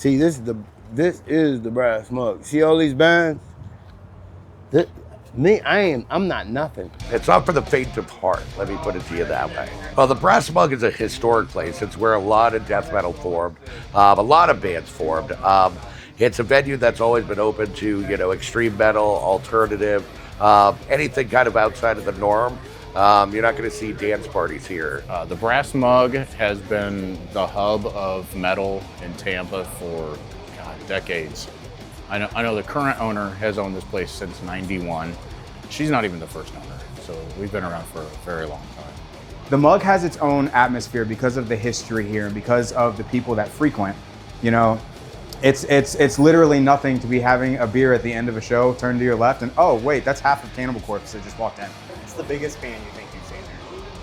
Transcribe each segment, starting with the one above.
See, this is the brass mug. See all these bands? I'm not nothing. It's not for the faint of heart, let me put it to you that way. Well, the Brass Mug is a historic place. It's where a lot of death metal formed, a lot of bands formed. It's a venue that's always been open to, extreme metal, alternative, anything kind of outside of the norm. You're not going to see dance parties here. The Brass Mug has been the hub of metal in Tampa for decades. I know the current owner has owned this place since '91. She's not even the first owner, so we've been around for a very long time. The Mug has its own atmosphere because of the history here and because of the people that frequent. It's literally nothing to be having a beer at the end of a show, turn to your left, and oh wait, that's half of Cannibal Corpse that just walked in. What's the biggest band you think you've seen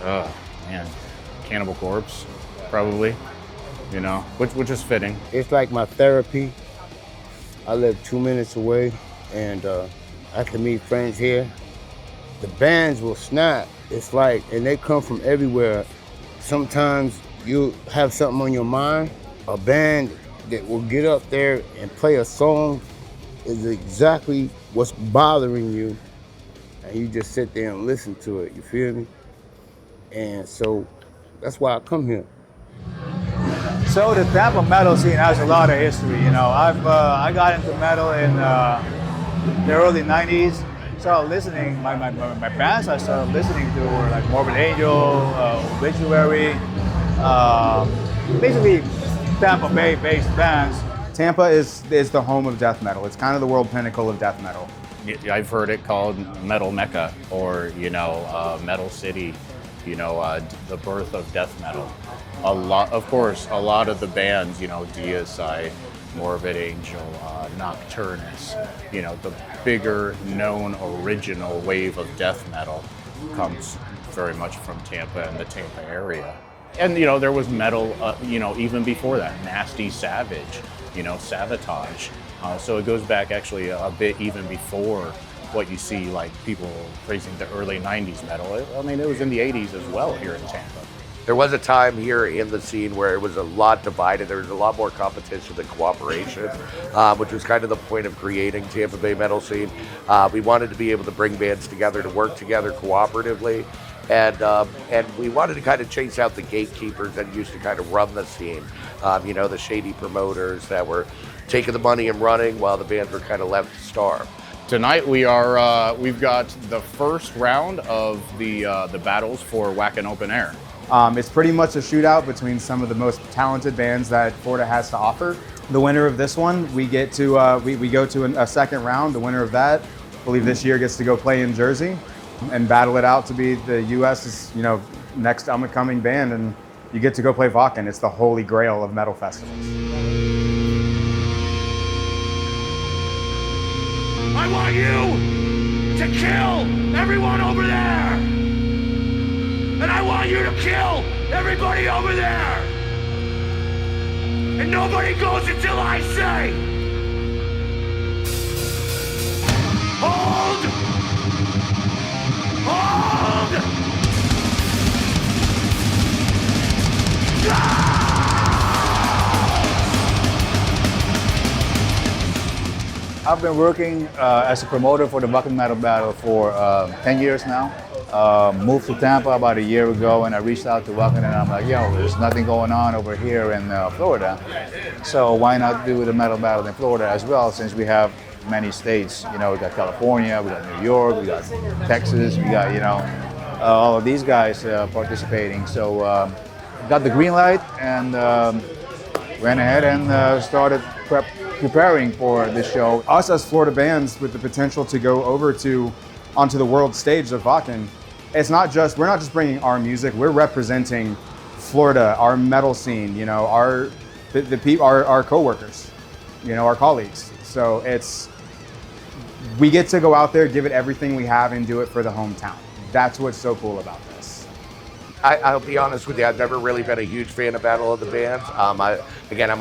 there? Oh man, Cannibal Corpse, probably. Which is fitting. It's like my therapy. I live 2 minutes away, and I can meet friends here. The bands will snap. It's like, and they come from everywhere. Sometimes you have something on your mind. A band that will get up there and play a song is exactly what's bothering you, and you just sit there and listen to it, you feel me? And so that's why I come here. So the Tampa metal scene has a lot of history. I got into metal in the early '90s. Started listening. My bands I started listening to were like Morbid Angel, Obituary, basically Tampa Bay-based bands. Tampa is the home of death metal. It's kind of the world pinnacle of death metal. I've heard it called Metal Mecca, or Metal City. The birth of death metal. A lot of the bands, Deicide, Morbid Angel, Nocturnus, the bigger known original wave of death metal comes very much from Tampa and the Tampa area. And, there was metal, even before that, Nasty Savage, Savatage. So it goes back actually a bit even before what you see, like people praising the early '90s metal. It was in the '80s as well here in Tampa. There was a time here in the scene where it was a lot divided. There was a lot more competition than cooperation, which was kind of the point of creating Tampa Bay metal scene. We wanted to be able to bring bands together to work together cooperatively, and we wanted to kind of chase out the gatekeepers that used to kind of run the scene. The shady promoters that were taking the money and running while the bands were kind of left to starve. Tonight we've got the first round of the battles for Wacken Open Air. It's pretty much a shootout between some of the most talented bands that Florida has to offer. The winner of this one, we get to we go to a second round. The winner of that, I believe this year, gets to go play in Jersey and battle it out to be the U.S.'s next up-and-coming band, and you get to go play Wacken. It's the holy grail of metal festivals. I want you to kill everyone over there! And I want you to kill everybody over there! And nobody goes until I say, hold! Hold! Ah! I've been working as a promoter for the Wacken Metal Battle for 10 years now. Moved to Tampa about a year ago, and I reached out to Wacken, and I'm like, there's nothing going on over here in Florida. So why not do the metal battle in Florida as well, since we have many states. We got California, we got New York, we got Texas, we got, all of these guys participating. So got the green light and went ahead and started preparing for this show. Us as Florida bands with the potential to go over onto the world stage of Wacken, we're not just bringing our music, we're representing Florida, our metal scene, our coworkers, our colleagues. So we get to go out there, give it everything we have, and do it for the hometown. That's what's so cool about this. I'll be honest with you, I've never really been a huge fan of Battle of the Bands. I'm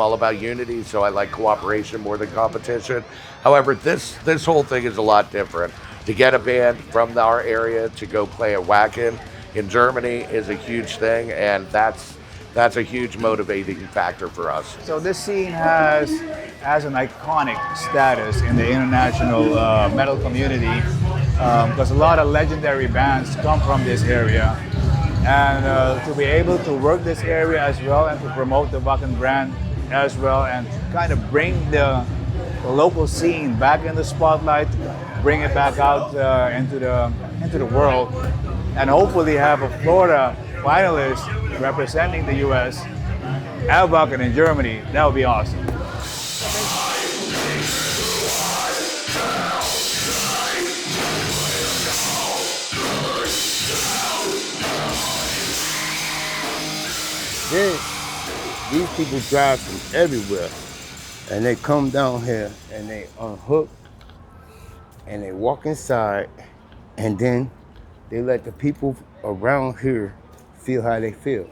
all about unity, so I like cooperation more than competition. However, this whole thing is a lot different. To get a band from our area to go play at Wacken in Germany is a huge thing, and that's that's a huge motivating factor for us. So this scene has an iconic status in the international metal community because a lot of legendary bands come from this area. And to be able to work this area as well and to promote the Wacken brand as well and kind of bring the local scene back in the spotlight, bring it back out into the world, and hopefully have a Florida finalist representing the U.S. at Wacken in Germany. That would be awesome. Then these people drive from everywhere and they come down here and they unhook and they walk inside and then they let the people around here feel how they feel.